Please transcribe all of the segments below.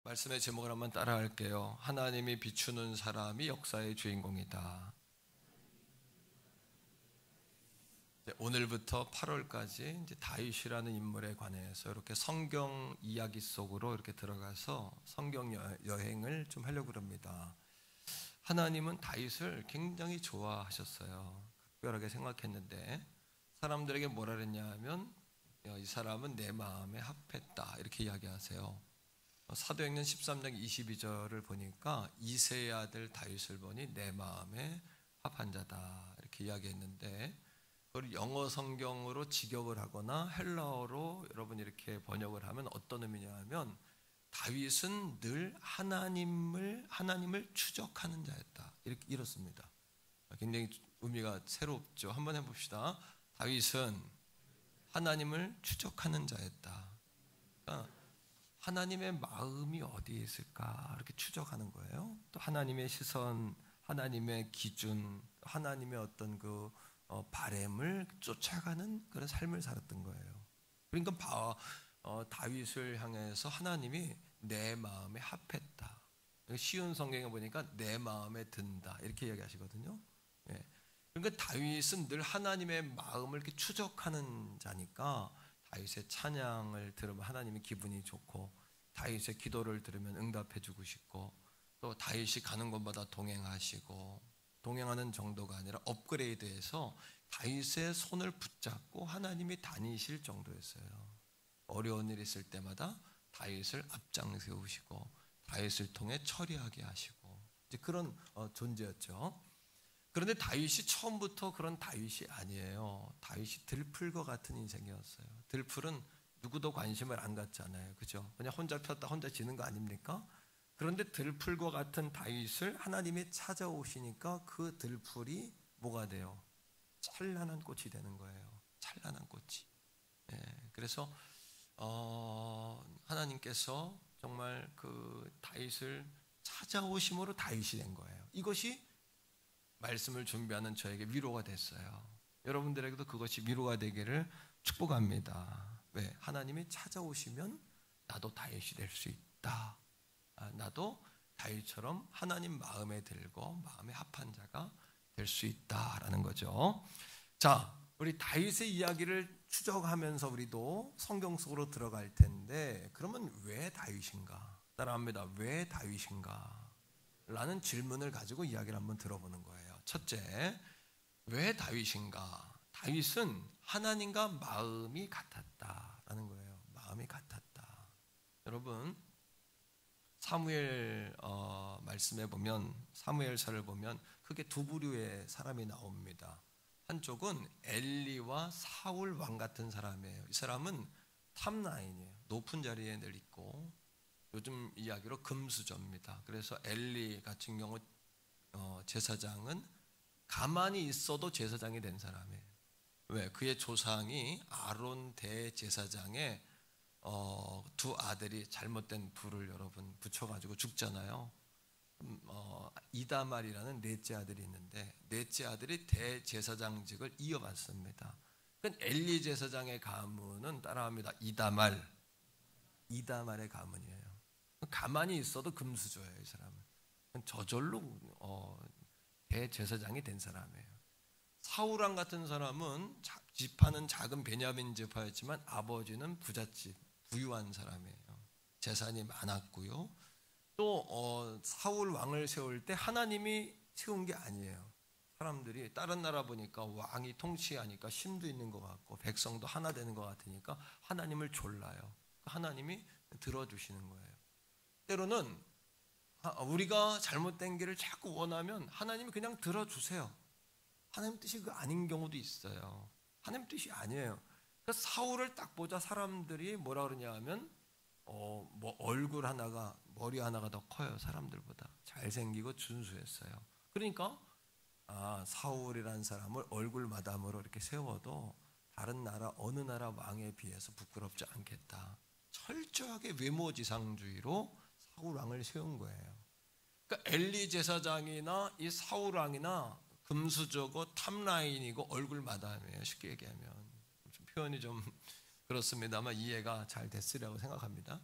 말씀의 제목을 한번 따라할게요. 하나님이 비추는 사람이 역사의 주인공이다. 오늘부터 8월까지 이제 다윗이라는 인물에 관해서 이렇게 성경 이야기 속으로 이렇게 들어가서 성경 여행을 좀 하려고 합니다. 하나님은 다윗을 굉장히 좋아하셨어요. 특별하게 생각했는데 사람들에게 뭐라 그랬냐 하면 이 사람은 내 마음에 합했다 이렇게 이야기하세요. 사도행전 13장 22절을 보니까 이새의 아들 다윗을 보니 내 마음에 합한 자다 이렇게 이야기했는데, 그걸 영어 성경으로 직역을 하거나 헬라어로 여러분 이렇게 번역을 하면 어떤 의미냐 하면 다윗은 늘 하나님을 추적하는 자였다 이렇습니다. 굉장히 의미가 새롭죠. 한번 해봅시다. 다윗은 하나님을 추적하는 자였다. 그러니까 하나님의 마음이 어디에 있을까 이렇게 추적하는 거예요. 또 하나님의 시선, 하나님의 기준, 하나님의 어떤 그 바램을 쫓아가는 그런 삶을 살았던 거예요. 그러니까 다윗을 향해서 하나님이 내 마음에 합했다. 쉬운 성경에 보니까 내 마음에 든다 이렇게 이야기하시거든요. 예. 그러니까 다윗은 늘 하나님의 마음을 이렇게 추적하는 자니까 다윗의 찬양을 들으면 하나님이 기분이 좋고, 다윗의 기도를 들으면 응답해 주고 싶고, 또 다윗이 가는 곳마다 동행하시고, 동행하는 정도가 아니라 업그레이드해서 다윗의 손을 붙잡고 하나님이 다니실 정도였어요. 어려운 일 있을 때마다 다윗을 앞장 세우시고 다윗을 통해 처리하게 하시고 이제 그런 존재였죠. 그런데 다윗이 처음부터 그런 다윗이 아니에요. 다윗이 들풀과 같은 인생이었어요. 들풀은 누구도 관심을 안 갖잖아요. 그죠? 그냥 혼자 폈다 혼자 지는 거 아닙니까? 그런데 들풀과 같은 다윗을 하나님이 찾아오시니까 그 들풀이 뭐가 돼요? 찬란한 꽃이 되는 거예요. 찬란한 꽃이. 예, 그래서 하나님께서 정말 그 다윗을 찾아오심으로 다윗이 된 거예요. 이것이 말씀을 준비하는 저에게 위로가 됐어요. 여러분들에게도 그것이 위로가 되기를 축복합니다. 왜? 하나님이 찾아오시면 나도 다윗이 될 수 있다. 나도 다윗처럼 하나님 마음에 들고 마음에 합한 자가 될 수 있다라는 거죠. 자, 우리 다윗의 이야기를 추적하면서 우리도 성경 속으로 들어갈 텐데, 그러면 왜 다윗인가? 따라합니다. 왜 다윗인가? 라는 질문을 가지고 이야기를 한번 들어보는 거예요. 첫째, 왜 다윗인가? 다윗은 하나님과 마음이 같았다라는 거예요. 마음이 같았다. 여러분, 사무엘 말씀에 보면, 사무엘서를 보면 크게 두 부류의 사람이 나옵니다. 한쪽은 엘리와 사울 왕 같은 사람이에요. 이 사람은 탑라인이에요. 높은 자리에 늘 있고, 요즘 이야기로 금수저입니다. 그래서 엘리 같은 경우 제사장은 가만히 있어도 제사장이 된 사람이에요. 왜? 그의 조상이 아론 대제사장의 두 아들이 잘못된 불을 여러분 붙여가지고 죽잖아요. 이다말이라는 넷째 아들이 있는데 넷째 아들이 대제사장직을 이어받습니다. 그러니까 엘리 제사장의 가문은 따라합니다. 이다말의 가문이에요. 가만히 있어도 금수저예요. 이 사람은 저절로 대제사장이 된 사람이에요. 사울왕 같은 사람은 지파는 작은 베냐민 지파였지만 아버지는 부잣집 부유한 사람이에요. 재산이 많았고요. 또 사울 왕을 세울 때 하나님이 세운 게 아니에요. 사람들이 다른 나라 보니까 왕이 통치하니까 힘도 있는 것 같고 백성도 하나 되는 것 같으니까 하나님을 졸라요. 하나님이 들어주시는 거예요. 때로는 우리가 잘못된 길을 자꾸 원하면 하나님이 그냥 들어주세요. 하나님 뜻이 그 아닌 경우도 있어요. 하나님 뜻이 아니에요. 그래서 사울을 딱 보자 사람들이 뭐라 그러냐 하면 뭐 얼굴 하나가 머리 하나가 더 커요. 사람들보다 잘생기고 준수했어요. 그러니까 사울이라는 사람을 얼굴 마담으로 이렇게 세워도 다른 나라 어느 나라 왕에 비해서 부끄럽지 않겠다. 철저하게 외모지상주의로 사울 왕을 세운 거예요. 그러니까 엘리 제사장이나 이 사울 왕이나 금수저고 탑라인이고 얼굴 마담이에요. 쉽게 얘기하면 좀 표현이 좀 그렇습니다만 이해가 잘 됐으리라고 생각합니다.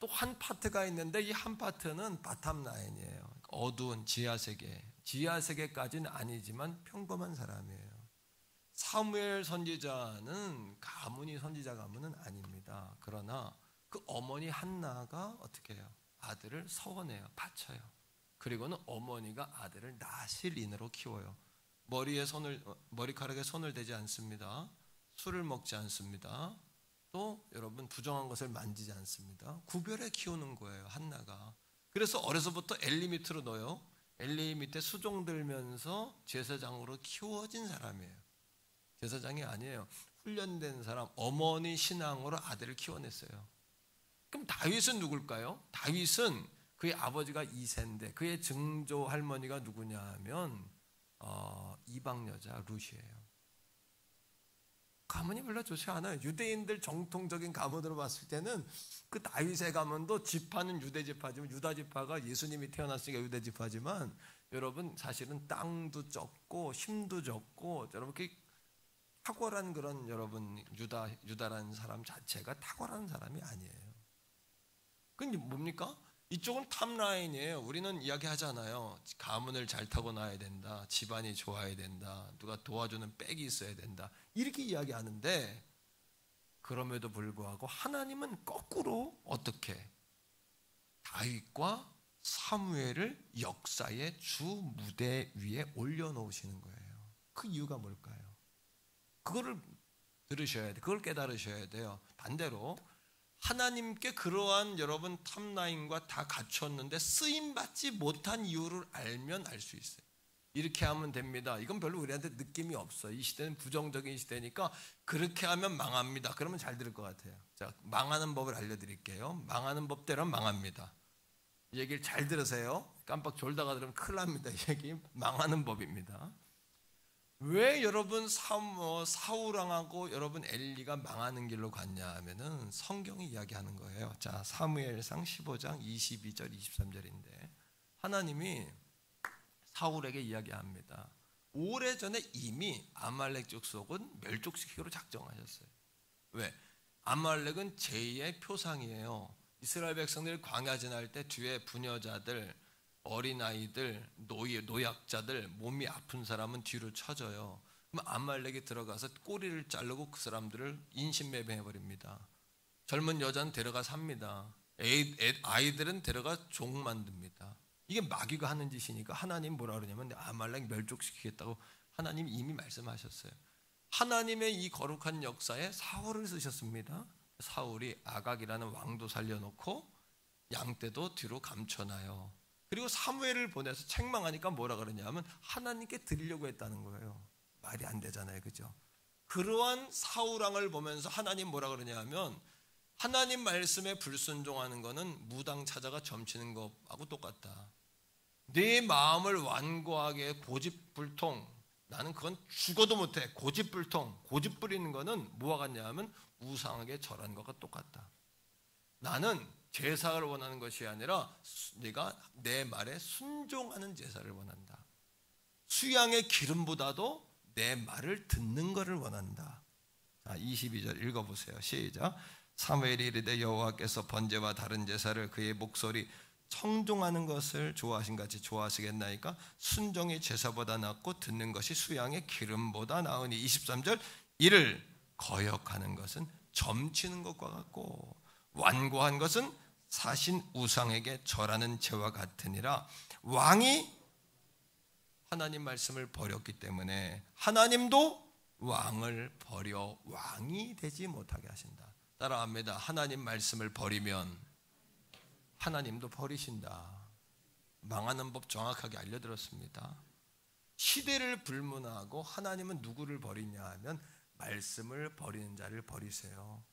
또 한 파트가 있는데 이 한 파트는 바텀 라인이에요. 어두운 지하세계. 지하세계까지는 아니지만 평범한 사람이에요. 사무엘 선지자는 가문이 선지자 가문은 아닙니다. 그러나 그 어머니 한나가 어떻게 해요? 아들을 서원해요. 바쳐요. 그리고는 어머니가 아들을 나실인으로 키워요. 머리카락에 손을 대지 않습니다. 술을 먹지 않습니다. 또 여러분 부정한 것을 만지지 않습니다. 구별해 키우는 거예요, 한나가. 그래서 어려서부터 엘리 밑으로 넣어요. 엘리 밑에 수종 들면서 제사장으로 키워진 사람이에요. 제사장이 아니에요. 훈련된 사람, 어머니 신앙으로 아들을 키워냈어요. 그럼 다윗은 누굴까요? 다윗은 그의 아버지가 이새인데 그의 증조 할머니가 누구냐 하면 이방 여자 룻이에요. 가문이 별로 좋지 않아요. 유대인들 정통적인 가문으로 봤을 때는 그 다윗의 가문도 지파는 유대 지파지만 유다 지파가 예수님이 태어났으니까 유대 지파지만 여러분 사실은 땅도 적고 힘도 적고 여러분 그 탁월한 그런 여러분 유다라는 사람 자체가 탁월한 사람이 아니에요. 근데 뭡니까? 이쪽은 탑라인이에요. 우리는 이야기하잖아요. 가문을 잘 타고나야 된다. 집안이 좋아야 된다. 누가 도와주는 백이 있어야 된다. 이렇게 이야기하는데 그럼에도 불구하고 하나님은 거꾸로 어떻게 다윗과 사무엘을 역사의 주 무대 위에 올려놓으시는 거예요. 그 이유가 뭘까요? 그거를 들으셔야 돼요. 그걸 깨달으셔야 돼요. 반대로 하나님께 그러한 여러분 탑라인과 다 갖췄는데 쓰임받지 못한 이유를 알면 알 수 있어요. 이렇게 하면 됩니다. 이건 별로 우리한테 느낌이 없어요. 이 시대는 부정적인 시대니까 그렇게 하면 망합니다. 그러면 잘 들을 것 같아요. 자, 망하는 법을 알려드릴게요. 망하는 법대로 망합니다. 이 얘기를 잘 들으세요. 깜빡 졸다가 들으면 큰일 납니다. 이 얘기 망하는 법입니다. 왜 여러분 사울왕하고 여러분 엘리가 망하는 길로 갔냐 하면은 성경이 이야기하는 거예요. 자, 사무엘상 15장 22절 23절인데 하나님이 사울에게 이야기합니다. 오래전에 이미 아말렉 족속은 멸족시키기로 작정하셨어요. 왜? 아말렉은 제2의 표상이에요. 이스라엘 백성들이 광야 지날 때 뒤에 부녀자들, 어린아이들, 노약자들, 몸이 아픈 사람은 뒤로 쳐져요. 그럼 아말렉이 들어가서 꼬리를 자르고 그 사람들을 인신매매해버립니다. 젊은 여자는 데려가 삽니다. 아이들은 데려가 종 만듭니다. 이게 마귀가 하는 짓이니까 하나님 뭐라 그러냐면 아말렉 멸족시키겠다고 하나님이 이미 말씀하셨어요. 하나님의 이 거룩한 역사에 사울을 쓰셨습니다. 사울이 아각이라는 왕도 살려놓고 양떼도 뒤로 감춰놔요. 그리고 사무엘을 보내서 책망하니까 뭐라 그러냐면 하나님께 드리려고 했다는 거예요. 말이 안 되잖아요, 그죠? 그러한 사울왕을 보면서 하나님 뭐라 그러냐면 하나님 말씀에 불순종하는 거는 무당 찾아가 점치는 것하고 똑같다. 내 마음을 완고하게 고집불통, 나는 그건 죽어도 못해. 고집불통, 고집 부리는 거는 뭐와 같냐 하면 우상하게 절하는 것과 똑같다. 나는 제사를 원하는 것이 아니라 네가 내 말에 순종하는 제사를 원한다. 수양의 기름보다도 내 말을 듣는 것을 원한다. 자, 22절 읽어보세요. 시작. 사무엘이 이르되 여호와께서 번제와 다른 제사를 그의 목소리 청종하는 것을 좋아하신 같이 좋아하시겠나이까? 순종이 제사보다 낫고 듣는 것이 수양의 기름보다 나으니. 23절 이를 거역하는 것은 점치는 것과 같고 완고한 것은 사신 우상에게 절하는 죄와 같으니라. 왕이 하나님 말씀을 버렸기 때문에 하나님도 왕을 버려 왕이 되지 못하게 하신다. 따라합니다. 하나님 말씀을 버리면 하나님도 버리신다. 망하는 법 정확하게 알려드렸습니다. 시대를 불문하고 하나님은 누구를 버리냐 하면 말씀을 버리는 자를 버리세요.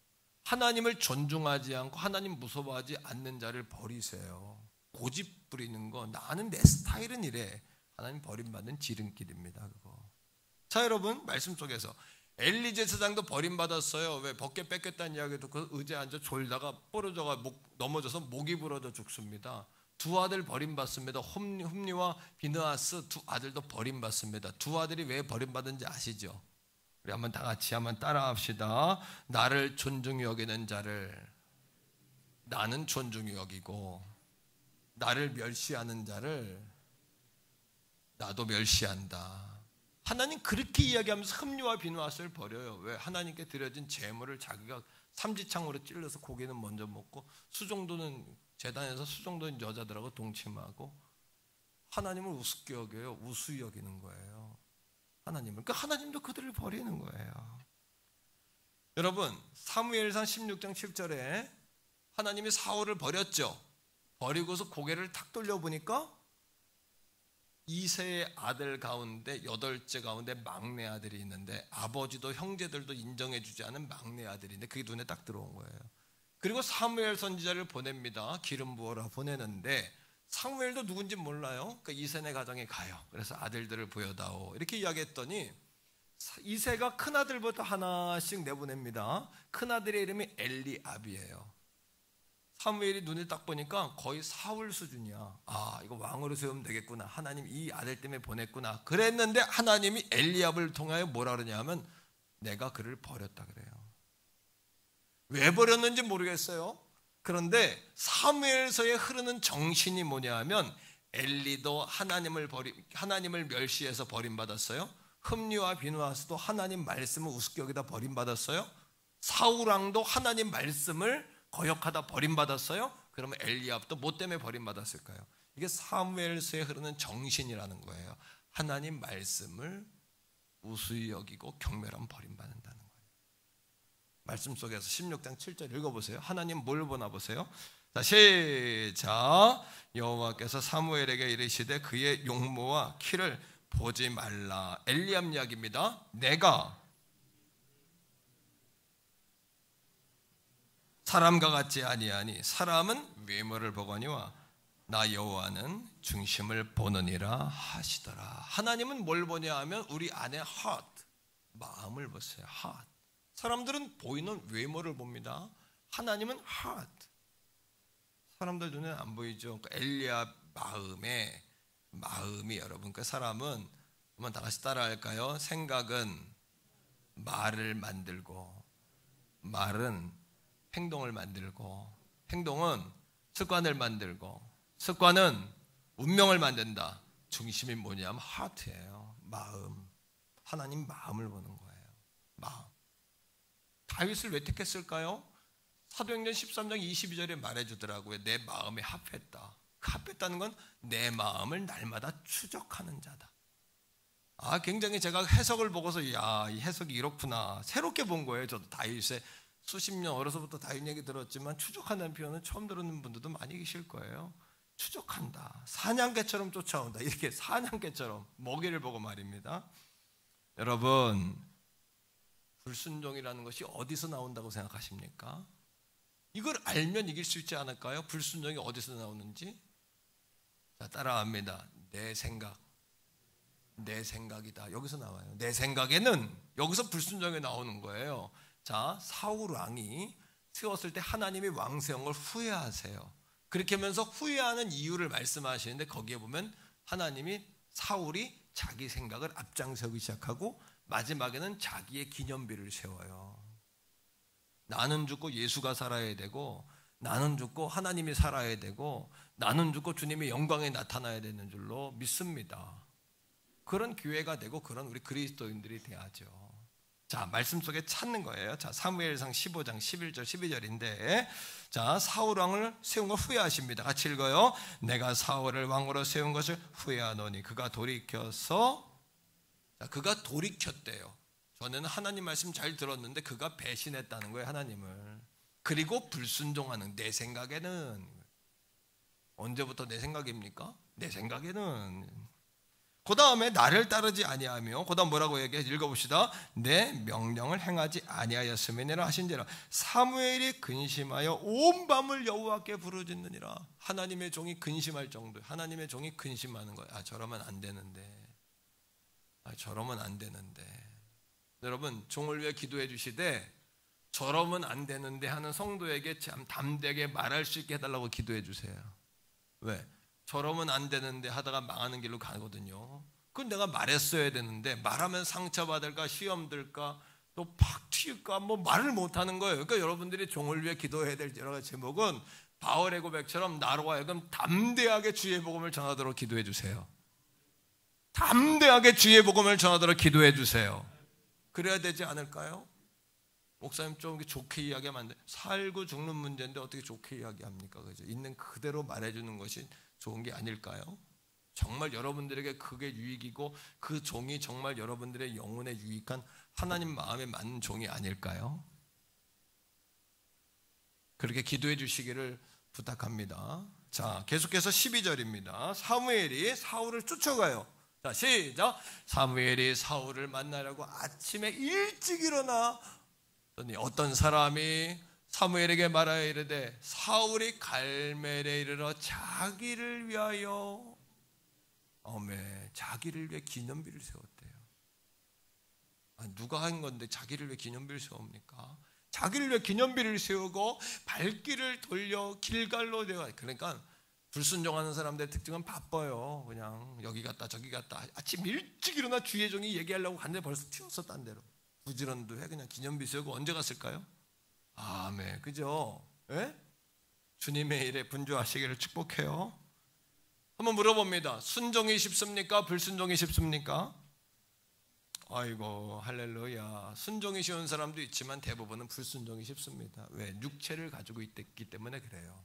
하나님을 존중하지 않고 하나님 무서워하지 않는 자를 버리세요. 고집 부리는 거, 나는 내 스타일은 이래. 하나님 버림받는 지름길입니다. 그거. 자, 여러분 말씀 속에서 엘리 제사장도 버림받았어요. 왜? 벗게 뺏겼다는 이야기도 그 의자에 앉아 졸다가 부러져가 넘어져서 목이 부러져 죽습니다. 두 아들 버림받습니다. 홈니와 비느하스 두 아들도 버림받습니다. 두 아들이 왜 버림받은지 아시죠? 우리 한번 다 같이 한번 따라합시다. 나를 존중히 여기는 자를 나는 존중히 여기고 나를 멸시하는 자를 나도 멸시한다. 하나님 그렇게 이야기하면서 흠류와 비누아스를 버려요. 왜? 하나님께 드려진 제물을 자기가 삼지창으로 찔러서 고기는 먼저 먹고 수종도는 제단에서 수종도는 여자들하고 동침하고 하나님을 우습게 여겨요. 우수히 여기는 거예요. 하나님을. 그러니까 하나님도 그들을 버리는 거예요. 여러분 사무엘상 16장 7절에 하나님이 사울을 버렸죠. 버리고서 고개를 탁 돌려보니까 이세의 아들 가운데 8째 가운데 막내 아들이 있는데 아버지도 형제들도 인정해주지 않은 막내 아들인데 그게 눈에 딱 들어온 거예요. 그리고 사무엘 선지자를 보냅니다. 기름 부어라 보내는데 사무엘도 누군지 몰라요. 그러니까 이세네 가정에 가요. 그래서 아들들을 보여다오 이렇게 이야기했더니 이세가 큰아들부터 하나씩 내보냅니다. 큰아들의 이름이 엘리압이에요. 사무엘이 눈을 딱 보니까 거의 사울 수준이야. 아, 이거 왕으로 세우면 되겠구나. 하나님 이 아들 때문에 보냈구나. 그랬는데 하나님이 엘리압을 통하여 뭐라 그러냐면 내가 그를 버렸다 그래요. 왜 버렸는지 모르겠어요. 그런데 사무엘서에 흐르는 정신이 뭐냐 하면 엘리도 하나님을 멸시해서 버림받았어요. 흠류와 비누아스도 하나님 말씀을 우습게 여기다 버림받았어요. 사울왕도 하나님 말씀을 거역하다 버림받았어요. 그러면 엘리압도 뭐 때문에 버림받았을까요? 이게 사무엘서에 흐르는 정신이라는 거예요. 하나님 말씀을 우수히 여기고 경멸하면 버림받는다는 거예요. 말씀 속에서 16장 7절 읽어보세요. 하나님 뭘 보나 보세요. 자, 시작. 여호와께서 사무엘에게 이르시되 그의 용모와 키를 보지 말라. 엘리압 이야기입니다. 내가 사람과 같지 아니하니 사람은 외모를 보거니와 나 여호와는 중심을 보느니라 하시더라. 하나님은 뭘 보냐 하면 우리 안에 heart, 마음을 보세요. heart. 사람들은 보이는 외모를 봅니다. 하나님은 heart. 사람들 눈에는 안 보이죠. 엘리압 마음이 여러분 그 사람은 한번 다 같이 따라할까요? 생각은 말을 만들고 말은 행동을 만들고 행동은 습관을 만들고 습관은 운명을 만든다. 중심이 뭐냐면 하트예요. 마음. 하나님 마음을 보는 거예요. 마음. 다윗을 왜 택했을까요? 사도행전 13장 22절에 말해주더라고요. 내 마음에 합했다. 합했다는 건 내 마음을 날마다 추적하는 자다. 아, 굉장히 제가 해석을 보고서 야, 이 해석이 이렇구나. 새롭게 본 거예요. 저도 다윗의 수십 년 어려서부터 다윗 얘기 들었지만 추적한다는 표현은 처음 들었는 분들도 많이 계실 거예요. 추적한다. 사냥개처럼 쫓아온다. 이렇게 사냥개처럼 먹이를 보고 말입니다. 여러분, 불순종이라는 것이 어디서 나온다고 생각하십니까? 이걸 알면 이길 수 있지 않을까요? 불순종이 어디서 나오는지. 자, 따라합니다. 내 생각이다. 여기서 나와요. 내 생각에는 여기서 불순종이 나오는 거예요. 자, 사울 왕이 세웠을 때 하나님이 왕 세운 걸 후회하세요. 그렇게 하면서 후회하는 이유를 말씀하시는데 거기에 보면 하나님이 사울이 자기 생각을 앞장서기 시작하고 마지막에는 자기의 기념비를 세워요. 나는 죽고 예수가 살아야 되고 나는 죽고 하나님이 살아야 되고 나는 죽고 주님의 영광에 나타나야 되는 줄로 믿습니다. 그런 교회가 되고 그런 우리 그리스도인들이 돼야죠. 자, 말씀 속에 찾는 거예요. 자, 사무엘상 15장 11절 12절인데 자, 사울 왕을 세운 걸 후회하십니다. 같이 읽어요. 내가 사울을 왕으로 세운 것을 후회하노니 그가 돌이켜서 자, 그가 돌이켰대요. 저는 하나님 말씀 잘 들었는데 그가 배신했다는 거예요. 하나님을. 그리고 불순종하는 내 생각에는 언제부터 내 생각입니까? 내 생각에는 그 다음에 나를 따르지 아니하며 그 다음 뭐라고 얘기해 읽어봅시다. 내 명령을 행하지 아니하였음이니라 하신지라. 사무엘이 근심하여 온 밤을 여호와께 부르짖느니라. 하나님의 종이 근심할 정도예요. 하나님의 종이 근심하는 거예요. 아, 저러면 안 되는데. 아, 저러면 안 되는데. 여러분, 종을 위해 기도해 주시되 저러면 안 되는데 하는 성도에게 참 담대하게 말할 수 있게 해달라고 기도해 주세요. 왜? 저러면 안 되는데 하다가 망하는 길로 가거든요. 그건 내가 말했어야 되는데 말하면 상처받을까 시험 들까 또 팍 튀을까 뭐 말을 못하는 거예요. 그러니까 여러분들이 종을 위해 기도해야 될 여러 가지 제목은 바울의 고백처럼 나로 하여금 담대하게 주의 복음을 전하도록 기도해 주세요. 담대하게 주의 복음을 전하도록 기도해 주세요. 그래야 되지 않을까요? 목사님 좀 좋게 이야기하면 안 돼. 살고 죽는 문제인데 어떻게 좋게 이야기합니까? 그죠? 있는 그대로 말해주는 것이 좋은 게 아닐까요? 정말 여러분들에게 그게 유익이고 그 종이 정말 여러분들의 영혼에 유익한 하나님 마음에 맞는 종이 아닐까요? 그렇게 기도해 주시기를 부탁합니다. 자, 계속해서 12절입니다. 사무엘이 사울을 쫓아가요. 자, 시작. 사무엘이 사울을 만나려고 아침에 일찍 일어나 어떤 사람이 사무엘에게 말하여 이르되 사울이 갈멜에 이르러 자기를 위하여 자기를 위해 기념비를 세웠대요. 누가 한 건데 자기를 위해 기념비를 세웁니까? 자기를 위해 기념비를 세우고 발길을 돌려 길갈로 내가. 그러니까 불순종하는 사람들의 특징은 바빠요. 그냥 여기 갔다 저기 갔다. 아침 일찍 일어나 주의 종이 얘기하려고 갔는데 벌써 튀었어. 딴 데로 부지런도 해. 그냥 기념비 세우고. 언제 갔을까요? 아멘. 그죠? 예? 주님의 일에 분주하시기를 축복해요. 한번 물어봅니다. 순종이 쉽습니까? 불순종이 쉽습니까? 아이고 할렐루야. 순종이 쉬운 사람도 있지만 대부분은 불순종이 쉽습니다. 왜? 육체를 가지고 있기 때문에 그래요.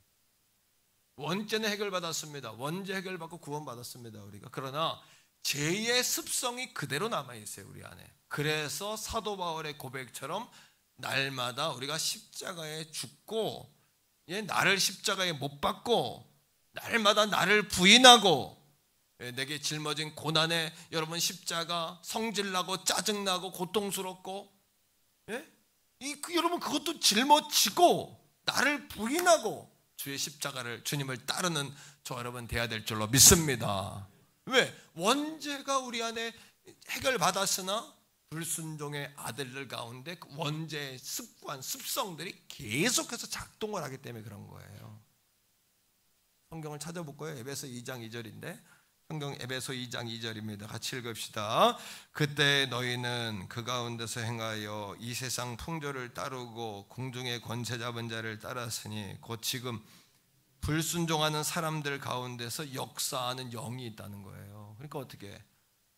원죄는 해결받았습니다. 원죄 해결받고 구원받았습니다 우리가. 그러나 죄의 습성이 그대로 남아있어요 우리 안에. 그래서 사도 바울의 고백처럼 날마다 우리가 십자가에 죽고 나를 십자가에 못 박고 날마다 나를 부인하고 내게 짊어진 고난에 여러분 십자가 성질나고 짜증나고 고통스럽고 여러분 그것도 짊어지고 나를 부인하고 주의 십자가를 주님을 따르는 저 여러분 돼야 될 줄로 믿습니다. 왜? 원죄가 우리 안에 해결받았으나 불순종의 아들들 가운데 그 원죄의 습관, 습성들이 계속해서 작동을 하기 때문에 그런 거예요. 성경을 찾아볼 거예요. 에베소 2장 2절인데 성경 에베소 2장 2절입니다. 같이 읽읍시다. 그때 너희는 그 가운데서 행하여 이 세상 풍조를 따르고 공중의 권세 잡은 자를 따랐으니 곧 지금 불순종하는 사람들 가운데서 역사하는 영이 있다는 거예요. 그러니까 어떻게?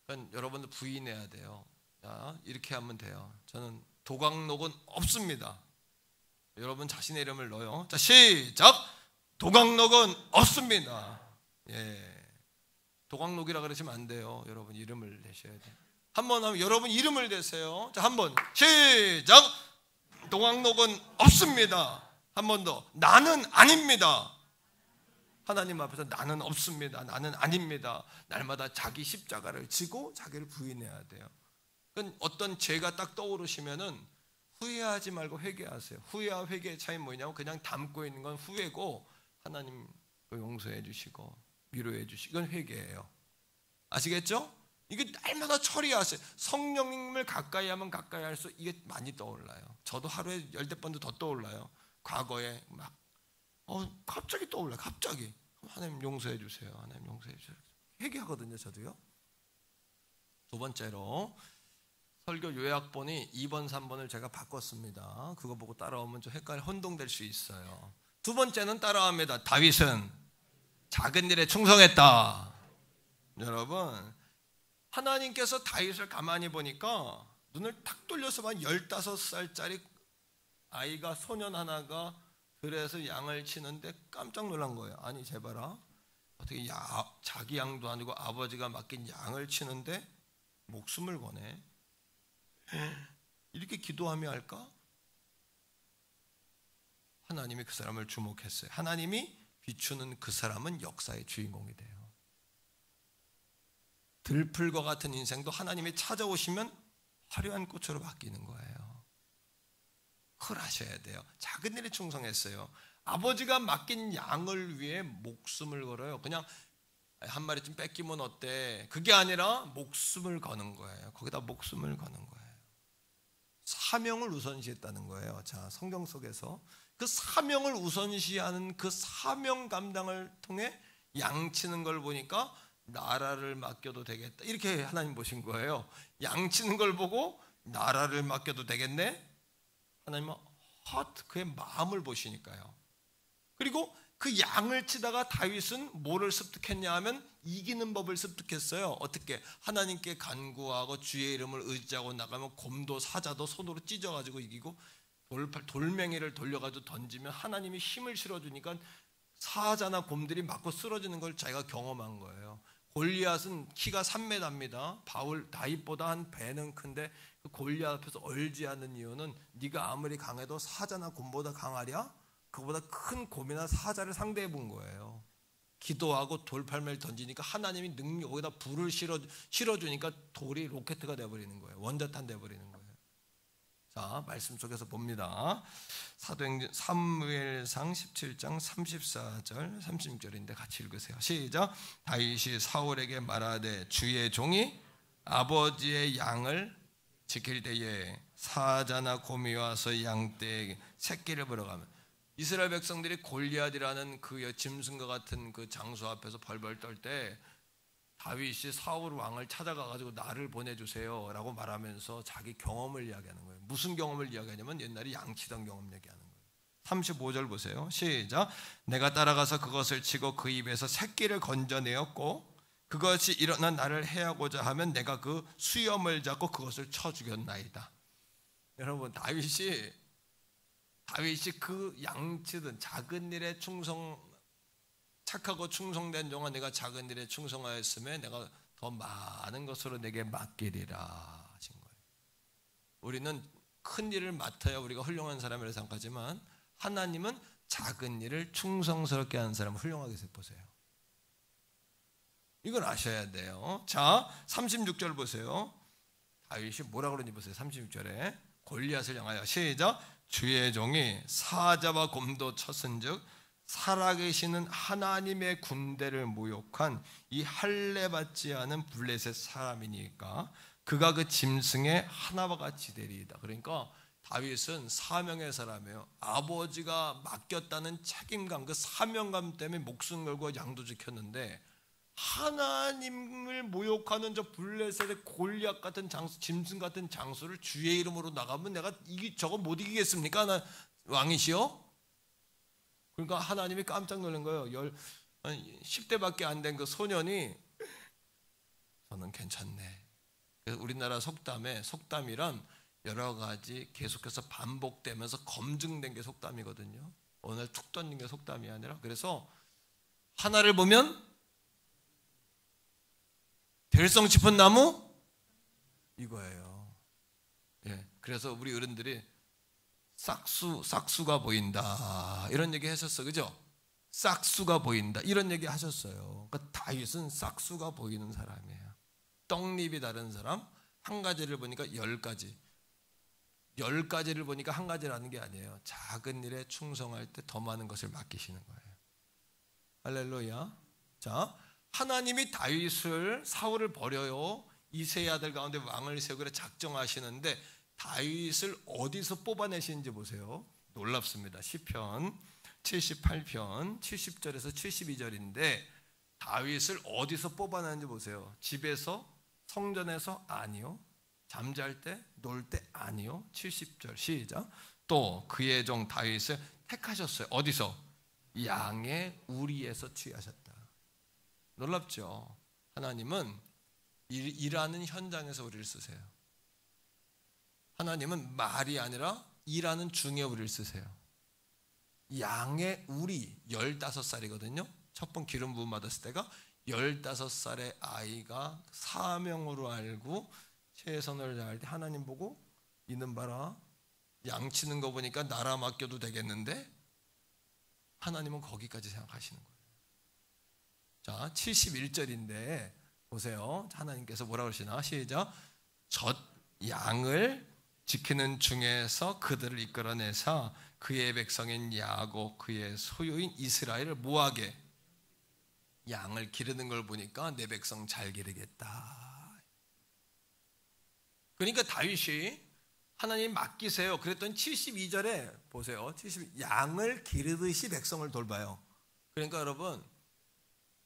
그러니까 여러분들 부인해야 돼요. 자, 이렇게 하면 돼요. 저는 도각록은 없습니다. 여러분 자신의 이름을 넣어요. 자, 시작. 도각록은 없습니다. 도각록이라 그러시면 안 돼요. 여러분 이름을 내셔야 돼요. 한번 하면 여러분 이름을 대세요. 자, 한번 시작. 도각록은 없습니다. 한 번 더. 나는 아닙니다. 하나님 앞에서 나는 없습니다. 나는 아닙니다. 날마다 자기 십자가를 지고 자기를 부인해야 돼요. 어떤 죄가 딱 떠오르시면은 후회하지 말고 회개하세요. 후회와 회개의 차이는 뭐냐면 그냥 담고 있는 건 후회고 하나님 용서해 주시고 위로해 주시고 이건 회개예요. 아시겠죠? 이게 날마다 처리하세요. 성령님을 가까이 하면 가까이 할수록 이게 많이 떠올라요. 저도 하루에 10번도 더 떠올라요. 과거에 막 갑자기 떠올라요. 갑자기 하나님 용서해 주세요. 하나님 용서해 주세요. 회개하거든요. 저도요. 두 번째로 설교 요약본이 2번, 3번을 제가 바꿨습니다. 그거 보고 따라오면 좀 헷갈려 혼동될 수 있어요. 두 번째는 따라합니다. 다윗은 작은 일에 충성했다. 여러분 하나님께서 다윗을 가만히 보니까 눈을 탁 돌려서 한 15살짜리 아이가 소년 하나가 들에서 양을 치는데 깜짝 놀란 거예요. 아니 제발아 어떻게 자기 양도 아니고 아버지가 맡긴 양을 치는데 목숨을 거네. 이렇게 기도하며 할까? 하나님이 그 사람을 주목했어요. 하나님이 비추는 그 사람은 역사의 주인공이 돼요. 들풀과 같은 인생도 하나님이 찾아오시면 화려한 꽃으로 바뀌는 거예요. 그걸 하셔야 돼요. 작은 일에 충성했어요. 아버지가 맡긴 양을 위해 목숨을 걸어요. 그냥 한 마리 좀 뺏기면 어때? 그게 아니라 목숨을 거는 거예요. 거기다 목숨을 거는 거예요. 사명을 우선시했다는 거예요. 자, 성경 속에서 그 사명을 우선시하는 그 사명 감당을 통해 양치는 걸 보니까 나라를 맡겨도 되겠다. 이렇게 하나님 보신 거예요. 양치는 걸 보고 나라를 맡겨도 되겠네? 하나님은 그의 마음을 보시니까요. 그리고 그 양을 치다가 다윗은 뭐를 습득했냐 하면 이기는 법을 습득했어요. 어떻게? 하나님께 간구하고 주의 이름을 의지하고 나가면 곰도 사자도 손으로 찢어가지고 이기고, 돌멩이를 돌려가지고 던지면 하나님이 힘을 실어주니까 사자나 곰들이 맞고 쓰러지는 걸 자기가 경험한 거예요. 골리앗은 키가 3m입니다. 다윗보다 한 배는 큰데 그 골리앗 앞에서 얼지 않는 이유는 네가 아무리 강해도 사자나 곰보다 강하랴? 그보다 큰 곰이나 사자를 상대해 본 거예요. 기도하고 돌팔매를 던지니까 하나님이 거기다 불을 실어주니까 돌이 로켓트가 돼버리는 거예요. 원자탄 돼버리는 거예요. 자, 말씀 속에서 봅니다. 사도행전 사무엘상 17장 34절 36절인데 같이 읽으세요. 시작. 다윗이 사울에게 말하되 주의 종이 아버지의 양을 지킬 때에 사자나 곰이 와서 양떼에게 새끼를 물어가면, 이스라엘 백성들이 골리앗이라는 그 짐승과 같은 그 장수 앞에서 벌벌 떨 때 다윗이 사울 왕을 찾아가가지고 나를 보내주세요 라고 말하면서 자기 경험을 이야기하는 거예요. 무슨 경험을 이야기하냐면 옛날에 양치던 경험 얘기하는 거예요. 35절 보세요. 시작. 내가 따라가서 그것을 치고 그 입에서 새끼를 건져내었고 그것이 일어나 나를 해하고자 하면 내가 그 수염을 잡고 그것을 쳐 죽였나이다. 여러분, 다윗이 그 양치든 작은 일에 착하고 충성된 종아 내가 작은 일에 충성하였으면 내가 더 많은 것으로 내게 맡기리라 하신 거예요. 우리는 큰 일을 맡아야 우리가 훌륭한 사람이라고 생각하지만 하나님은 작은 일을 충성스럽게 하는 사람을 훌륭하게 보세요. 이걸 아셔야 돼요. 자, 36절 보세요. 다윗이 뭐라 그러는지 보세요. 36절에 골리앗을 향하여 시작. 주의 종이 사자와 곰도 쳤은즉 살아계시는 하나님의 군대를 모욕한 이 할례받지 않은 블레셋 사람이니까 그가 그 짐승의 하나와 같이 되리이다. 그러니까 다윗은 사명의 사람이에요. 아버지가 맡겼다는 책임감, 그 사명감 때문에 목숨 걸고 양도 지켰는데 하나님을 모욕하는 저 블레셋의 골리앗 같은 장수, 짐승 같은 장수를 주의 이름으로 나가면 내가 저거 못 이기겠습니까? 나 왕이시여? 그러니까 하나님이 깜짝 놀란 거예요. 10대밖에 안 된 그 소년이 저는 괜찮네. 그래서 우리나라 속담이란 여러 가지 계속해서 반복되면서 검증된 게 속담이거든요. 오늘 툭 던진 게 속담이 아니라, 그래서 하나를 보면 될성 짚은 나무 이거예요. 예, 그래서 우리 어른들이 싹수가 보인다 이런 얘기 하셨어, 그죠? 싹수가 보인다 이런 얘기 하셨어요. 그러니까 다윗은 싹수가 보이는 사람이에요. 떡잎이 다른 사람, 한 가지를 보니까 10가지, 10가지를 보니까 한 가지라는 게 아니에요. 작은 일에 충성할 때 더 많은 것을 맡기시는 거예요. 할렐루야. 자, 하나님이 다윗을, 사울을 버려요. 이새의 아들 가운데 왕을 세우기로 작정하시는데 다윗을 어디서 뽑아내시는지 보세요. 놀랍습니다. 시편 78편 70절에서 72절인데 다윗을 어디서 뽑아내는지 보세요. 집에서? 성전에서? 아니요. 잠잘 때? 놀 때? 아니요. 70절 시작. 또 그의 종 다윗을 택하셨어요. 어디서? 양의 우리에서 취하셨다. 놀랍죠? 하나님은 일하는 현장에서 우리를 쓰세요. 하나님은 말이 아니라 일하는 중에 우리를 쓰세요. 양의 우리 15살이거든요. 첫 번 기름 부음 받았을 때가 15살의 아이가 사명으로 알고 최선을 다할 때 하나님 보고 이는 봐라, 양치는 거 보니까 나라 맡겨도 되겠는데 하나님은 거기까지 생각하시는 거예요. 자, 71절인데 보세요. 하나님께서 뭐라고 하시나? 시작. 젖 양을 지키는 중에서 그들을 이끌어내사 그의 백성인 야곱 그의 소유인 이스라엘을 뭐하게? 양을 기르는 걸 보니까 내 백성 잘 기르겠다. 그러니까 다윗이 하나님 맡기세요 그랬더니 72절에 보세요. 양을 기르듯이 백성을 돌봐요. 그러니까 여러분,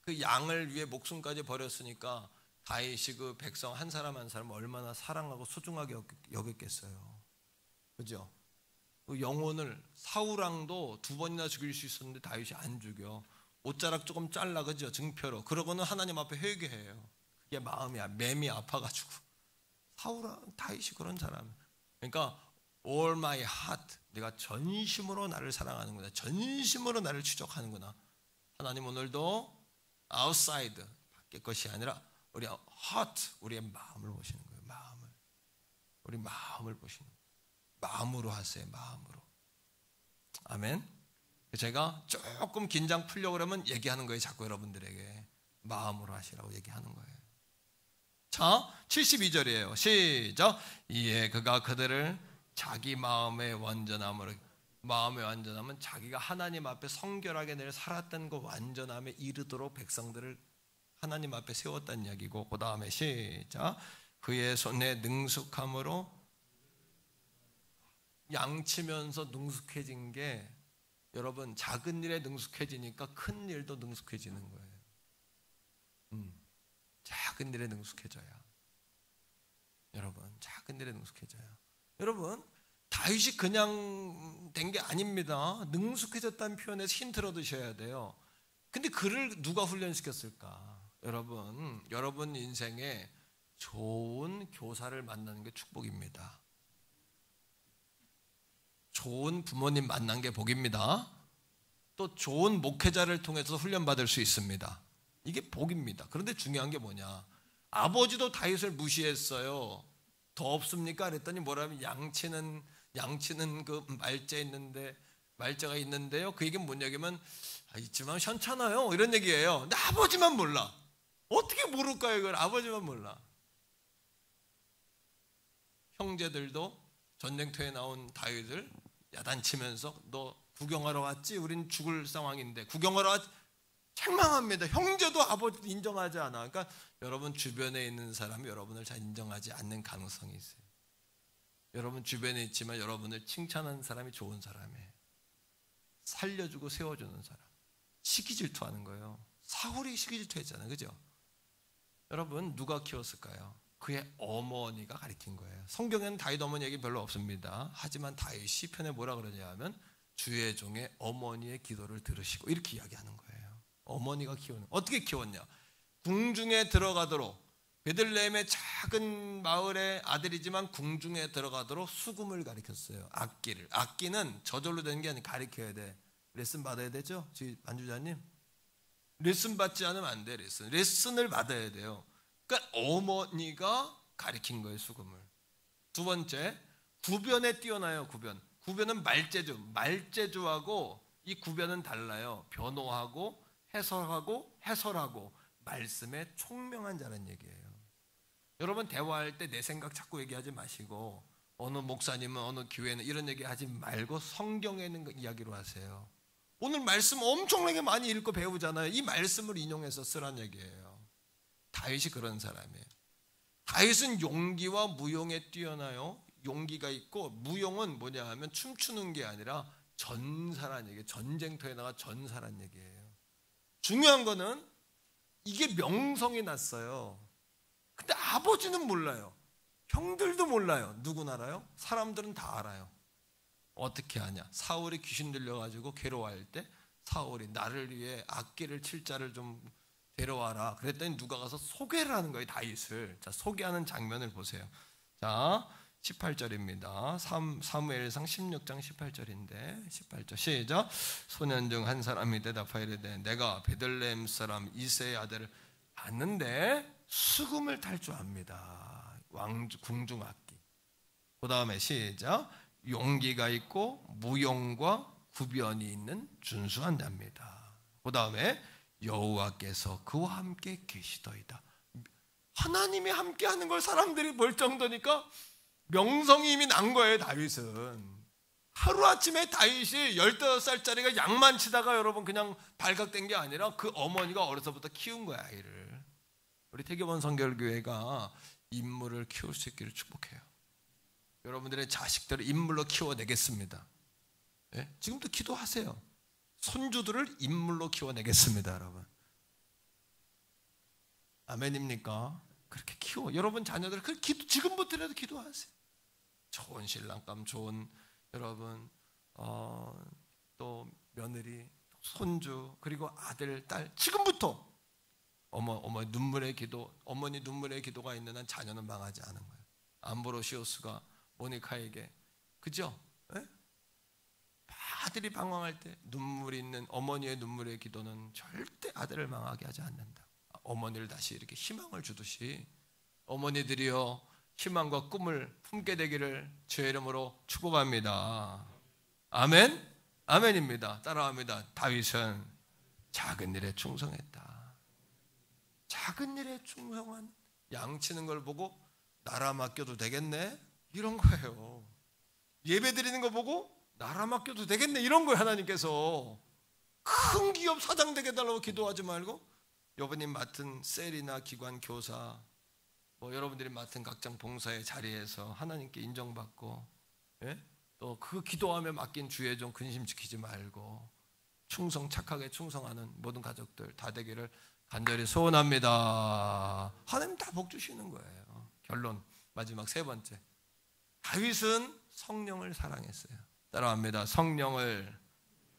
그 양을 위해 목숨까지 버렸으니까 다윗이 그 백성 한 사람 한 사람 얼마나 사랑하고 소중하게 여겼겠어요. 그죠? 그 영혼을 사울왕도 2번이나 죽일 수 있었는데 다윗이 안 죽여. 옷자락 조금 잘라, 그죠? 증표로. 그러고는 하나님 앞에 회개해요. 그게 맴이 아파가지고. 다윗이 그런 사람. 그러니까 all my heart, 내가 전심으로 나를 사랑하는구나, 전심으로 나를 추적하는구나. 하나님 오늘도 outside, 밖의 것이 아니라 우리 heart, 우리의 마음을 보시는 거예요. 우리 마음을 보시는 거예요. 마음으로 하세요. 마음으로. 아멘. 제가 조금 긴장 풀려고 그러면 얘기하는 거예요. 자꾸 여러분들에게 마음으로 하시라고 얘기하는 거예요. 자, 72절이에요. 시작. 이에 그가 그들을 자기 마음의 완전함으로, 마음의 완전함은 자기가 하나님 앞에 성결하게 늘 살았던 그 완전함에 이르도록 백성들을 하나님 앞에 세웠다는 이야기고, 그 다음에 시작. 그의 손에 능숙함으로, 양치면서 능숙해진 게, 여러분 작은 일에 능숙해지니까 큰 일도 능숙해지는 거예요. 작은 일에 능숙해져야, 여러분 작은 일에 능숙해져야. 여러분 다윗이 그냥 된 게 아닙니다. 능숙해졌다는 표현에서 힌트를 얻으셔야 돼요. 근데 그를 누가 훈련시켰을까? 여러분 인생에 좋은 교사를 만나는 게 축복입니다. 좋은 부모님 만난 게 복입니다. 또 좋은 목회자를 통해서 훈련받을 수 있습니다. 이게 복입니다. 그런데 중요한 게 뭐냐? 아버지도 다윗을 무시했어요. 더 없습니까? 그랬더니 뭐라면 양치는 그 말제가 있는데요. 그 얘기는 뭔 얘기면 있지만 현찮아요, 이런 얘기예요. 근데 아버지만 몰라. 어떻게 모를까요? 이걸 아버지만 몰라. 형제들도 전쟁터에 나온 다윗을 야단치면서 너 구경하러 왔지? 우린 죽을 상황인데 구경하러 왔지? 책망합니다. 형제도 아버지도 인정하지 않아. 그러니까 여러분 주변에 있는 사람이 여러분을 잘 인정하지 않는 가능성이 있어요. 여러분 주변에 있지만 여러분을 칭찬하는 사람이 좋은 사람이에요. 살려주고 세워주는 사람. 시기질투하는 거예요. 사울이 시기질투했잖아요. 그죠? 여러분 누가 키웠을까요? 그의 어머니가 가르친 거예요. 성경에는 다윗 어머니 얘기 별로 없습니다. 하지만 다윗 시편에 뭐라 그러냐 하면 주의 종의 어머니의 기도를 들으시고, 이렇게 이야기하는 거예요. 어머니가 키우는. 어떻게 키웠냐? 궁중에 들어가도록, 베들레헴의 작은 마을의 아들이지만 궁중에 들어가도록 수금을 가르쳤어요. 악기는 저절로 되는 게 아니라 가르쳐야 돼. 레슨 받아야 되죠? 반주자님, 레슨 받지 않으면 안 돼. 레슨을 받아야 돼요. 그러니까 어머니가 가르친 거예요, 수금을. 두 번째, 구변에 뛰어나요. 구변은 말재주하고 이 구변은 달라요. 변호하고 해설하고 말씀에 총명한 자라는 얘기예요. 여러분 대화할 때 내 생각 자꾸 얘기하지 마시고, 어느 목사님은 어느 교회는 이런 얘기 하지 말고 성경에 있는 이야기로 하세요. 오늘 말씀 엄청나게 많이 읽고 배우잖아요. 이 말씀을 인용해서 쓰란 얘기예요. 다윗이 그런 사람이에요. 다윗은 용기와 무용에 뛰어나요. 용기가 있고, 무용은 뭐냐 하면 춤추는 게 아니라 전사란 얘기예요. 전쟁터에 나가 전사란 얘기예요. 중요한 거는 이게 명성이 났어요. 근데 아버지는 몰라요. 형들도 몰라요. 누군 알아요? 사람들은 다 알아요. 어떻게 하냐? 사울이 귀신 들려가지고 괴로워할 때 사울이 나를 위해 악기를 칠 자를 좀 데려와라. 그랬더니 누가 가서 소개를 하는 거예요, 다윗을. 자, 소개하는 장면을 보세요. 자, 18절입니다. 사무엘상 16장 18절인데 18절 시작. 소년 중 한 사람이 대답하여 이르되 내가 베들레헴 사람 이새의 아들을 봤는데 수금을 탈 줄 압니다. 궁중 악기. 그 다음에 시작. 용기가 있고 무용과 구변이 있는 준수한 자입니다. 그 다음에 여호와께서 그와 함께 계시더이다. 하나님이 함께 하는 걸 사람들이 볼 정도니까 명성이 이미 난 거예요. 다윗은 하루아침에 다윗이 15살짜리가 양만 치다가 여러분 그냥 발각된 게 아니라 그 어머니가 어려서부터 키운 거야, 아이를. 우리 태교본 성결교회가 인물을 키울 수 있기를 축복해요. 여러분들의 자식들을 인물로 키워내겠습니다. 네? 지금도 기도하세요. 손주들을 인물로 키워내겠습니다, 여러분. 아멘입니까? 그렇게 키워. 여러분 자녀들 그 지금부터라도 기도하세요. 좋은 신랑감, 좋은 여러분 또 며느리, 손주, 그리고 아들, 딸 지금부터 어머 눈물의 기도, 어머니 눈물의 기도가 있는 한 자녀는 망하지 않은 거예요. 암브로시오스가 모니카에게 그죠? 에? 아들이 방황할 때 눈물이 있는 어머니의 눈물의 기도는 절대 아들을 망하게 하지 않는다. 어머니를 다시 이렇게 희망을 주듯이 어머니들이여 희망과 꿈을 품게 되기를 주의 이름으로 축복합니다. 아멘? 아멘입니다. 따라합니다. 다윗은 작은 일에 충성했다. 작은 일에 충성한, 양치는 걸 보고 나라 맡겨도 되겠네? 이런 거예요. 예배 드리는 거 보고 나라 맡겨도 되겠네? 이런 거예요. 하나님께서 큰 기업 사장 되게 달라고 기도하지 말고 여러분이 맡은 셀이나 기관 교사, 여러분들이 맡은 각종 봉사의 자리에서 하나님께 인정받고, 예? 또 그 기도하며 맡긴 주에 좀 근심 지키지 말고 착하게 충성하는 모든 가족들 다 되기를 간절히 소원합니다. 하나님 다 복 주시는 거예요. 결론, 마지막 세 번째, 다윗은 성령을 사랑했어요. 따라합니다. 성령을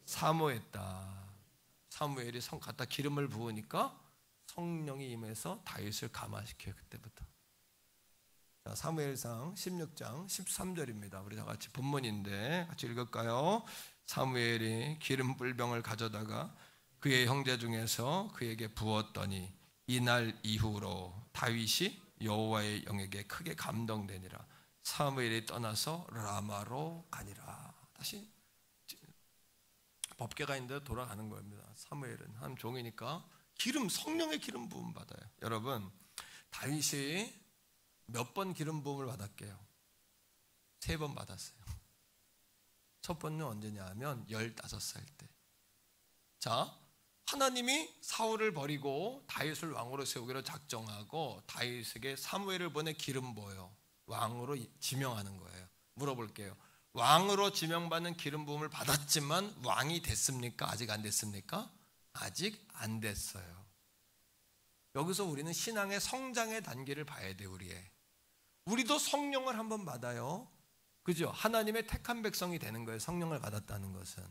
사모했다. 사무엘이 갖다 기름을 부으니까 성령이 임해서 다윗을 감화시켜요. 그때부터. 자, 사무엘상 16장 13절입니다. 우리 다 같이 본문인데 같이 읽을까요? 사무엘이 기름 불병을 가져다가 그의 형제 중에서 그에게 부었더니 이날 이후로 다윗이 여호와의 영에게 크게 감동되니라. 사무엘이 떠나서 라마로 가니라. 다시 법궤가 있는데 돌아가는 겁니다. 사무엘은 한 종이니까 성령의 기름 부음 받아요. 여러분, 다윗이 몇 번 기름 부음을 받았게요? 3번 받았어요. 첫 번은 언제냐 하면 15살 때. 자, 하나님이 사울을 버리고 다윗을 왕으로 세우기로 작정하고 다윗에게 사무엘을 보내 기름 부어요. 왕으로 지명하는 거예요. 물어볼게요. 왕으로 지명받는 기름 부음을 받았지만 왕이 됐습니까? 아직 안 됐습니까? 아직 안 됐어요. 여기서 우리는 신앙의 성장의 단계를 봐야 돼요. 우리도 성령을 한번 받아요. 그죠? 하나님의 택한 백성이 되는 거예요. 성령을 받았다는 것은.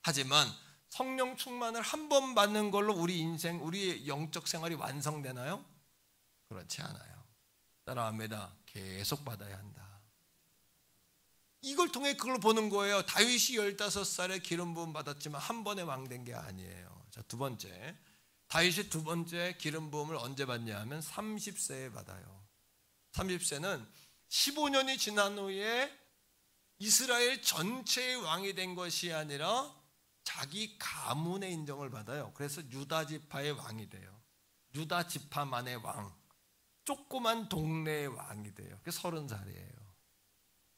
하지만 성령 충만을 한 번 받는 걸로 우리 인생, 우리의 영적 생활이 완성되나요? 그렇지 않아요. 따라합니다. 계속 받아야 한다. 이걸 통해 그걸 보는 거예요. 다윗이 15살에 기름 부음 받았지만 한 번에 왕 된 게 아니에요. 자, 두 번째, 다윗이 두 번째 기름 부음을 언제 받냐 하면 30세에 받아요. 30세는 15년이 지난 후에 이스라엘 전체의 왕이 된 것이 아니라 자기 가문의 인정을 받아요. 그래서 유다 지파의 왕이 돼요. 유다 지파만의 왕, 조그만 동네의 왕이 돼요. 그게 30살이에요.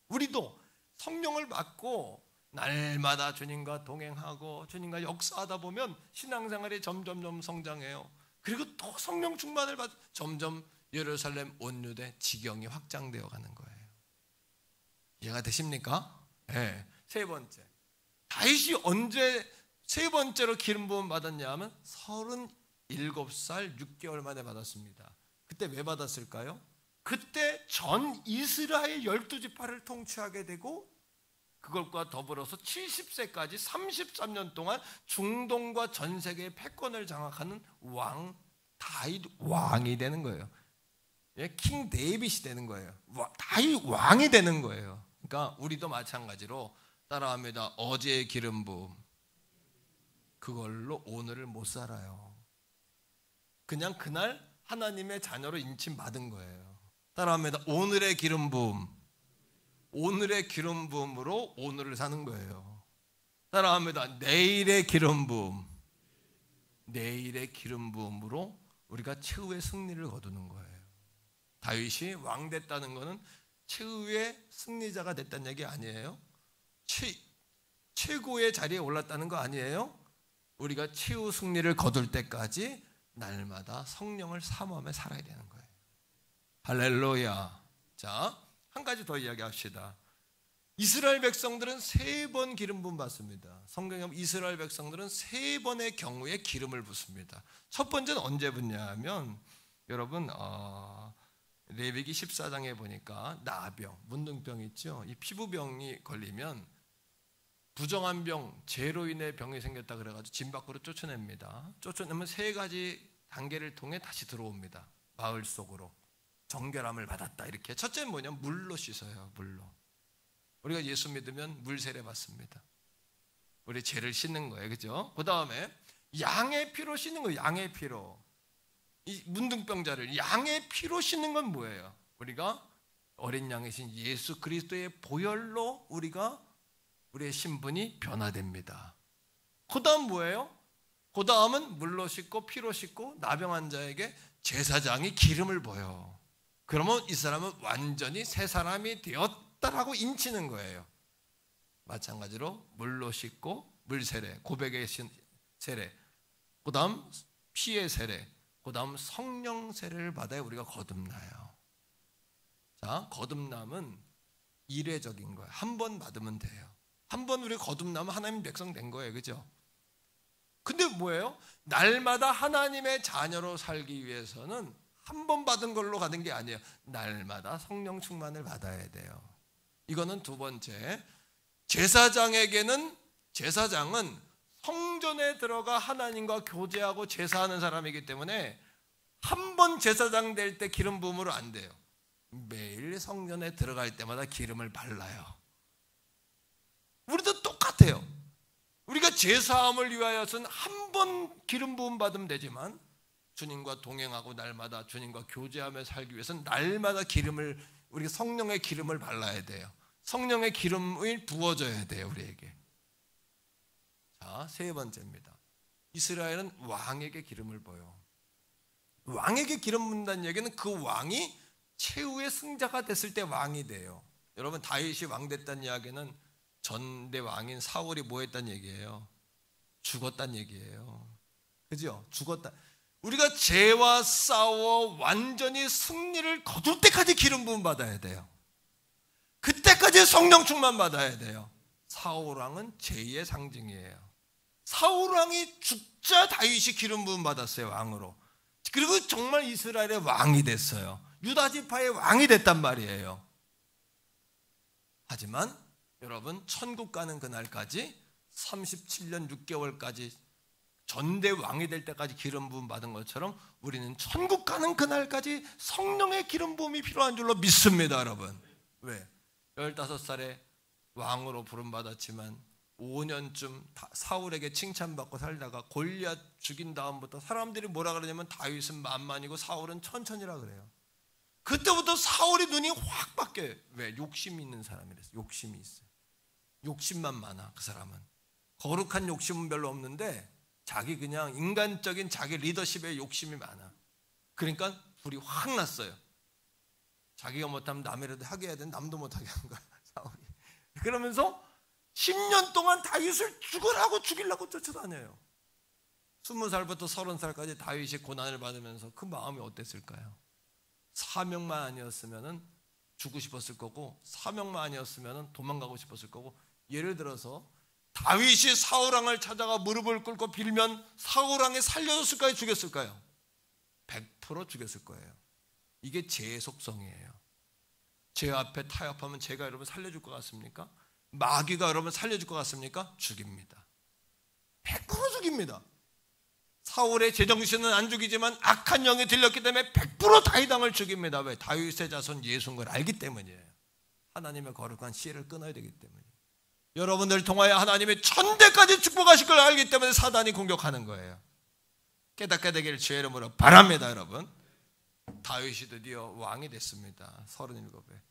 우리도 성령을 받고 날마다 주님과 동행하고 주님과 역사하다 보면 신앙생활이 점점 성장해요. 그리고 또 성령 충만을 받아 점점 예루살렘 온유대 지경이 확장되어 가는 거예요. 이해가 되십니까? 네. 세 번째, 다윗이 언제 세 번째로 기름 부음 받았냐 하면 37살 6개월 만에 받았습니다. 그때 왜 받았을까요? 그때 전 이스라엘 12지파를 통치하게 되고 그것과 더불어서 70세까지 33년 동안 중동과 전 세계의 패권을 장악하는 다윗 왕이 되는 거예요. 킹 데이빗이 되는 거예요. 다윗 왕이 되는 거예요. 그러니까 우리도 마찬가지로 따라합니다. 어제의 기름 부음 그걸로 오늘을 못 살아요. 그냥 그날 하나님의 자녀로 인침 받은 거예요. 따라합니다. 오늘의 기름 부음, 오늘의 기름 부음으로 오늘을 사는 거예요. 따라합니다. 내일의 기름 부음, 내일의 기름 부음으로 우리가 최후의 승리를 거두는 거예요. 다윗이 왕 됐다는 것은 최후의 승리자가 됐다는 얘기 아니에요. 최고의 자리에 올랐다는 거 아니에요. 우리가 최후 승리를 거둘 때까지 날마다 성령을 사모하며 살아야 되는 거예요. 할렐루야. 자, 한 가지 더 이야기합시다. 이스라엘 백성들은 3번 기름 부음 받습니다. 성경에 보면 이스라엘 백성들은 3번의 경우에 기름을 붓습니다. 첫 번째는 언제 붓냐 하면 여러분 레위기 14장에 보니까 나병, 문둥병 있죠. 이 피부병이 걸리면 부정한 병, 죄로 인해 병이 생겼다 그래가지고 집 밖으로 쫓아냅니다. 쫓아내면 3가지 단계를 통해 다시 들어옵니다. 마을 속으로. 정결함을 받았다 이렇게. 첫째는 뭐냐? 물로 씻어요. 물로. 우리가 예수 믿으면 물 세례 받습니다. 우리 죄를 씻는 거예요. 그죠? 그 다음에 양의 피로 씻는 거예요. 양의 피로. 이 문둥병자를 양의 피로 씻는 건 뭐예요? 우리가 어린 양이신 예수 그리스도의 보혈로 우리의 신분이 변화됩니다. 그 다음 뭐예요? 그 다음은 물로 씻고 피로 씻고 나병한 자에게 제사장이 기름을 부어요. 그러면 이 사람은 완전히 새 사람이 되었다라고 인치는 거예요. 마찬가지로 물로 씻고 물 세례, 고백의 세례, 그 다음 피의 세례, 그 다음 성령 세례를 받아야 우리가 거듭나요. 자, 거듭남은 이례적인 거예요. 한 번 받으면 돼요. 한 번 우리 거듭나면 하나님 백성 된 거예요. 그죠? 근데 뭐예요? 날마다 하나님의 자녀로 살기 위해서는 한 번 받은 걸로 가는 게 아니에요. 날마다 성령 충만을 받아야 돼요. 이거는 두 번째. 제사장은 성전에 들어가 하나님과 교제하고 제사하는 사람이기 때문에 한 번 제사장 될 때 기름 부음으로 안 돼요. 매일 성전에 들어갈 때마다 기름을 발라요. 우리도 똑같아요. 우리가 제사함을 위하여서는 한 번 기름 부음 받으면 되지만 주님과 동행하고 날마다 주님과 교제하며 살기 위해서는 날마다 우리가 성령의 기름을 발라야 돼요. 성령의 기름을 부어줘야 돼요. 우리에게. 자, 세 번째입니다. 이스라엘은 왕에게 기름을 부어요. 왕에게 기름 붓는다는 얘기는 그 왕이 최후의 승자가 됐을 때 왕이 돼요. 여러분, 다윗이 왕 됐다는 이야기는 전대 왕인 사울이 뭐 했다는 얘기예요? 죽었다는 얘기예요. 그죠? 죽었다. 우리가 죄와 싸워 완전히 승리를 거둘 때까지 기름 부음 받아야 돼요. 그때까지 성령 충만 받아야 돼요. 사울 왕은 죄의 상징이에요. 사울 왕이 죽자 다윗이 기름 부음 받았어요. 왕으로. 그리고 정말 이스라엘의 왕이 됐어요. 유다 지파의 왕이 됐단 말이에요. 하지만 여러분, 천국 가는 그날까지 37년 6개월까지 전대 왕이 될 때까지 기름 부음 받은 것처럼 우리는 천국 가는 그날까지 성령의 기름 부음이 필요한 줄로 믿습니다. 여러분. 왜? 15살에 왕으로 부름 받았지만 5년쯤 사울에게 칭찬받고 살다가 골리앗 죽인 다음부터 사람들이 뭐라 그러냐면 다윗은 만만이고 사울은 천천히라 그래요. 그때부터 사울이 눈이 확 바뀌어요. 왜? 욕심이 있는 사람이랬어요. 욕심이 있어요. 욕심만 많아. 그 사람은 거룩한 욕심은 별로 없는데 자기 그냥 인간적인 자기 리더십에 욕심이 많아. 그러니까 불이 확 났어요. 자기가 못하면 남이라도 하게 해야 되는데 남도 못하게 한 거야, 사울이. 그러면서 10년 동안 다윗을 죽이려고 쫓아다녀요. 20살부터 30살까지 다윗이 고난을 받으면서 그 마음이 어땠을까요? 사명만 아니었으면 죽고 싶었을 거고, 사명만 아니었으면 도망가고 싶었을 거고. 예를 들어서 다윗이 사울왕을 찾아가 무릎을 꿇고 빌면 사울왕이 살려줬을까요? 죽였을까요? 100% 죽였을 거예요. 이게 죄의 속성이에요. 죄 앞에 타협하면 죄가 여러분 살려줄 것 같습니까? 마귀가 여러분 살려줄 것 같습니까? 죽입니다. 100% 죽입니다. 사울의 제정신은 안 죽이지만 악한 영이 들렸기 때문에 100% 다윗왕을 죽입니다. 왜? 다윗의 자손 예수인 걸 알기 때문이에요. 하나님의 거룩한 씨를 끊어야 되기 때문이에요. 여러분들 통하여 하나님의 천대까지 축복하실 걸 알기 때문에 사단이 공격하는 거예요. 깨닫게 되기를 주의 이름으로 바랍니다. 여러분, 다윗이 드디어 왕이 됐습니다. 37에.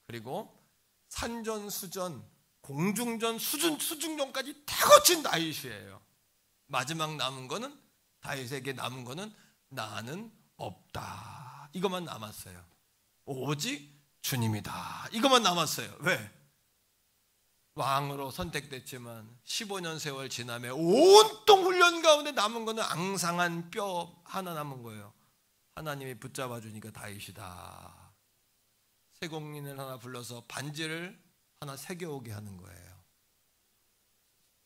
그리고 산전수전, 공중전, 수중전까지 다 거친 다윗이에요. 마지막 남은 거는, 다윗에게 남은 거는 나는 없다, 이것만 남았어요. 오직 주님이다, 이것만 남았어요. 왜? 왕으로 선택됐지만 15년 세월 지남에 온통 훈련 가운데 남은 거는 앙상한 뼈 하나 남은 거예요. 하나님이 붙잡아 주니까 다윗이다. 세공인을 하나 불러서 반지를 하나 새겨오게 하는 거예요.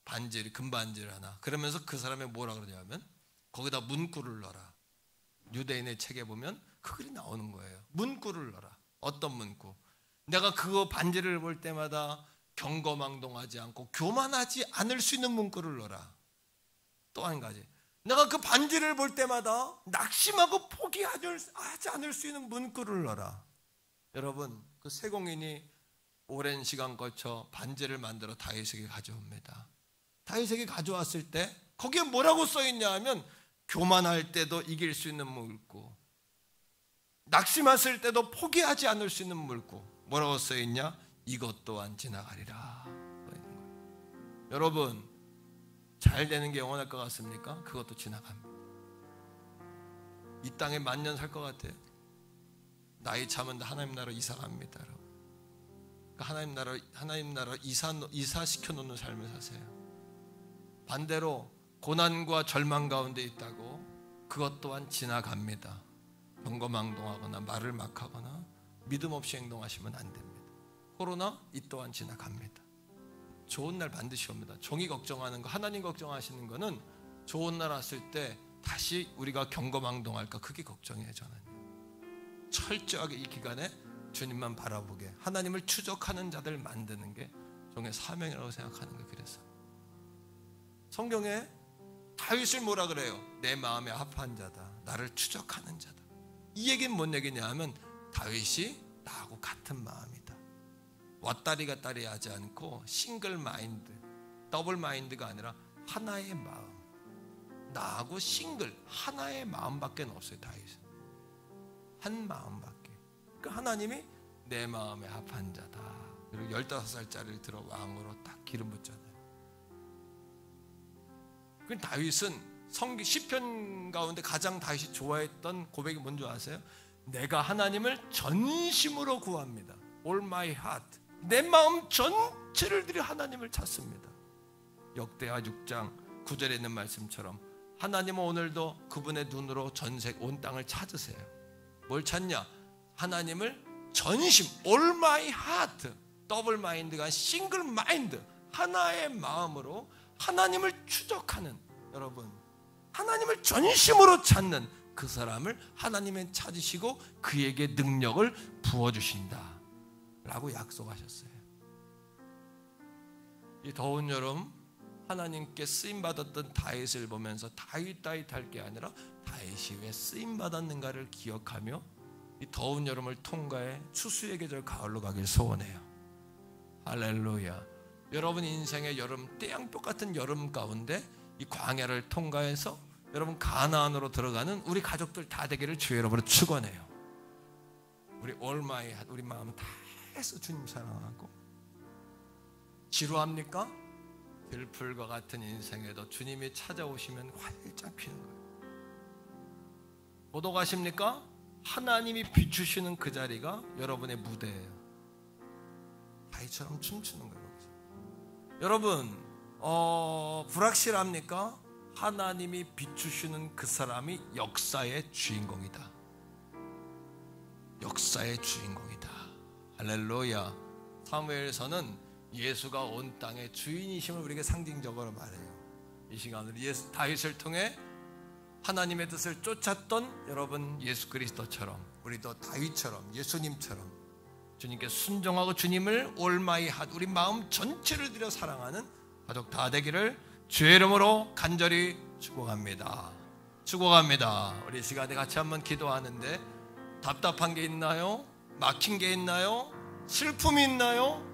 반지, 금반지를 하나. 그러면서 그 사람이 뭐라 그러냐면 거기다 문구를 넣어라. 유대인의 책에 보면 그 글이 나오는 거예요. 문구를 넣어라. 어떤 문구? 내가 그거 반지를 볼 때마다 경거망동하지 않고 교만하지 않을 수 있는 문구를 넣어라. 또 한 가지, 내가 그 반지를 볼 때마다 낙심하고 포기하지 않을 수 있는 문구를 넣어라. 여러분, 그 세공인이 오랜 시간 거쳐 반지를 만들어 다윗에게 가져옵니다. 다윗에게 가져왔을 때 거기에 뭐라고 써있냐 하면, 교만할 때도 이길 수 있는 물고, 낙심했을 때도 포기하지 않을 수 있는 물고. 뭐라고 써있냐? 이것 또한 지나가리라. 여러분, 잘 되는 게 영원할 것 같습니까? 그것도 지나갑니다. 이 땅에 만년 살 것 같아요? 나이 차면 하나님 나라 이사 갑니다. 여러분. 하나님 나라 이사시켜 놓는 삶을 사세요. 반대로 고난과 절망 가운데 있다고 그것 또한 지나갑니다. 경거망동하거나 말을 막 하거나 믿음 없이 행동하시면 안 됩니다. 코로나 이 또한 지나갑니다. 좋은 날 반드시 옵니다. 종이 걱정하는 거, 하나님 걱정하시는 거는 좋은 날 왔을 때 다시 우리가 경거망동할까, 그게 걱정이에요. 저는 철저하게 이 기간에 주님만 바라보게, 하나님을 추적하는 자들 만드는 게 종의 사명이라고 생각하는 거예요. 그래서 성경에 다윗을 뭐라 그래요? 내 마음에 합한 자다, 나를 추적하는 자다. 이 얘기는 뭔 얘기냐 하면, 다윗이 나하고 같은 마음이다. 왔다리 갔다리 하지 않고 싱글 마인드, 더블 마인드가 아니라 하나의 마음. 나하고 싱글, 하나의 마음밖에 없어요. 다윗은 한 마음밖에. 그러니까 하나님이 내 마음에 합한 자다. 그리고 15살짜리를 들어 왕으로 딱 기름 붓잖아요. 그 다윗은 시편 가운데 가장 다윗이 좋아했던 고백이 뭔지 아세요? 내가 하나님을 전심으로 구합니다. All my heart. 내 마음 전체를 들여 하나님을 찾습니다. 역대하 6장 9절에 있는 말씀처럼 하나님은 오늘도 그분의 눈으로 전색 온 땅을 찾으세요. 뭘 찾냐? 하나님을 전심, All my heart. 더블 마인드가 싱글 마인드, 하나의 마음으로 하나님을 추적하는, 여러분, 하나님을 전심으로 찾는 그 사람을 하나님은 찾으시고 그에게 능력을 부어주신다 라고 약속하셨어요. 이 더운 여름 하나님께 쓰임받았던 다윗을 보면서 다윗 할 게 아니라 다윗이 왜 쓰임받았는가를 기억하며 이 더운 여름을 통과해 추수의 계절 가을로 가길 소원해요. 할렐루야. 여러분 인생의 여름, 태양볕 같은 여름 가운데 이 광야를 통과해서 여러분 가나안으로 들어가는 우리 가족들 다 되기를 주의 이름으로 축원해요. 우리 all my heart, 우리 마음 다 해서 주님 사랑하고. 지루합니까? 들풀과 같은 인생에도 주님이 찾아오시면 활짝 피는 거예요. 못 오가십니까? 하나님이 비추시는 그 자리가 여러분의 무대예요. 다윗처럼 춤추는 거예요. 여러분 불확실합니까? 하나님이 비추시는 그 사람이 역사의 주인공이다. 역사의 주인공이다. 할렐루야. 사무엘서는 예수가 온 땅의 주인이심을 우리에게 상징적으로 말해요. 이 시간을 다윗을 통해 하나님의 뜻을 쫓았던 여러분 예수 그리스도처럼 우리도 다윗처럼 예수님처럼 주님께 순종하고 주님을 all my heart, 우리 마음 전체를 들여 사랑하는 가족 다 되기를 주의 이름으로 간절히 축복합니다. 축복합니다. 우리 시간에 같이 한번 기도하는데 답답한 게 있나요? 막힌 게 있나요? 슬픔이 있나요?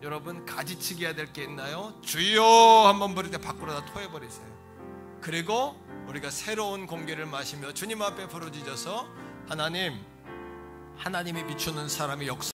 여러분 가지치기 해야 될 게 있나요? 주여 한번 부를 때 밖으로 다 토해버리세요. 그리고 우리가 새로운 공기를 마시며 주님 앞에 부르짖어서 하나님이 비추는 사람의 역사